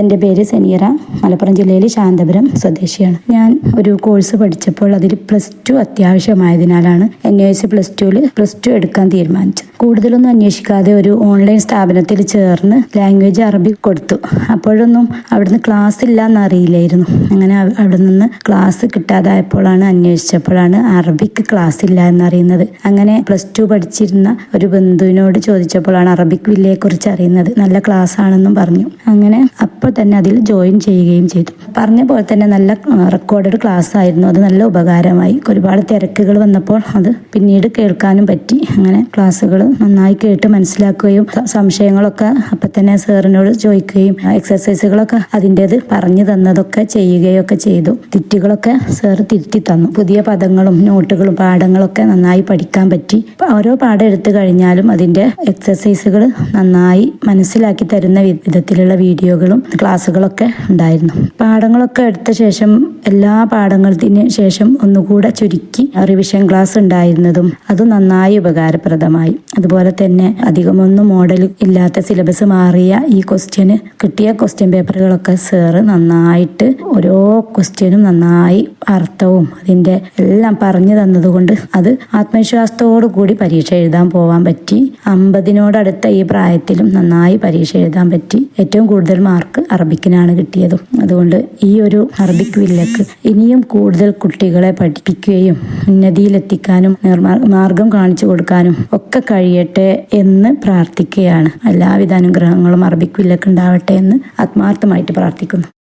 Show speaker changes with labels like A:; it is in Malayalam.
A: എൻ്റെ പേര് സനീറ, മലപ്പുറം ജില്ലയിലെ ശാന്തപുരം സ്വദേശിയാണ്. ഞാൻ ഒരു കോഴ്സ് പഠിച്ചപ്പോൾ അതിൽ +2 അത്യാവശ്യമായതിനാലാണ് NUS +2 എടുക്കാൻ തീരുമാനിച്ചത്. കൂടുതലൊന്നും അന്വേഷിക്കാതെ ഒരു ഓൺലൈൻ സ്ഥാപനത്തിൽ ചേർന്ന് ലാംഗ്വേജ് അറബി കൊടുത്തു. അപ്പോഴൊന്നും അവിടുന്ന് ക്ലാസ് ഇല്ല എന്നറിയില്ലായിരുന്നു. അങ്ങനെ അവിടെ നിന്ന് ക്ലാസ് കിട്ടാതായപ്പോഴാണ് അന്വേഷിച്ചപ്പോഴാണ് അറബിക്ക് ക്ലാസ് ഇല്ല എന്നറിയുന്നത്. അങ്ങനെ +2 പഠിച്ചിരുന്ന ഒരു ബന്ധുവിനോട് ചോദിച്ചപ്പോഴാണ് അറബിക് വില്ലയെക്കുറിച്ച് അറിയുന്നത്. നല്ല ക്ലാസ് ആണെന്നും പറഞ്ഞു. അങ്ങനെ അപ്പോൾ തന്നെ അതിൽ ജോയിൻ ചെയ്യുകയും ചെയ്തു. പറഞ്ഞ പോലെ തന്നെ നല്ല റെക്കോർഡഡ് ക്ലാസ് ആയിരുന്നു. അത് നല്ല ഉപകാരമായി. ഒരുപാട് തിരക്കുകൾ വന്നപ്പോൾ അത് പിന്നീട് കേൾക്കാനും പറ്റി. അങ്ങനെ ക്ലാസ്സുകൾ നന്നായി കേട്ട് മനസ്സിലാക്കുകയും സംശയങ്ങളൊക്കെ അപ്പം തന്നെ സാറിനോട് ചോദിക്കുകയും എക്സസൈസുകളൊക്കെ അതിൻ്റേത് പറഞ്ഞു തന്നതൊക്കെ ചെയ്യുകയൊക്കെ ചെയ്തു. തെറ്റുകളൊക്കെ സാർ തിരുത്തി തന്നു. പുതിയ പദങ്ങളും നോട്ടുകളും പാഠങ്ങളൊക്കെ നന്നായി പഠിക്കാൻ പറ്റി. ഓരോ പാഠം എടുത്തു കഴിഞ്ഞാലും അതിൻ്റെ എക്സസൈസുകൾ നന്നായി മനസ്സിലാക്കി തരുന്ന വിധത്തിലുള്ള വീഡിയോകളും ക്ലാസ്സുകളൊക്കെ ഉണ്ടായിരുന്നു. പാഠങ്ങളൊക്കെ എടുത്ത ശേഷം എല്ലാ പാഠങ്ങൾക്ക് ശേഷം ഒന്നുകൂടെ ചുരുക്കി റിവിഷൻ ക്ലാസ് ഉണ്ടായിരുന്നതും അത് നന്നായി ഉപകാരപ്രദമായി. അതുപോലെ തന്നെ അധികമൊന്നും മോഡൽ ഇല്ലാത്ത സിലബസ് മാറിയ ഈ കിട്ടിയ ക്വസ്റ്റ്യൻ പേപ്പറുകളൊക്കെ സാറ് നന്നായിട്ട് ഓരോ ക്വസ്റ്റ്യനും നന്നായി അർത്ഥവും അതിൻ്റെ എല്ലാം പറഞ്ഞു തന്നതുകൊണ്ട് അത് ആത്മവിശ്വാസത്തോടു കൂടി പരീക്ഷ എഴുതാൻ പോവാൻ പറ്റി. 50നോടടുത്ത ഈ പ്രായത്തിലും നന്നായി പരീക്ഷ എഴുതാൻ പറ്റി. ഏറ്റവും കൂടുതൽ മാർക്ക് അറബിക്കിനാണ് കിട്ടിയതും. അതുകൊണ്ട് ഈ ഒരു അറബിക് വില്ലക്ക് ഇനിയും കൂടുതൽ കുട്ടികളെ പഠിപ്പിക്കുകയും ഉന്നതിയിലെത്തിക്കാനും മാർഗം കാണിച്ചു കൊടുക്കാനും ഒക്കെ കഴിയട്ടെ എന്ന് പ്രാർത്ഥിക്കുകയാണ്. എല്ലാവിധ അനുഗ്രഹങ്ങളും അറബിക് വില്ലക്ക് ഉണ്ടാവട്ടെ എന്ന് ആത്മാർത്ഥമായിട്ട് പ്രാർത്ഥിക്കുന്നു.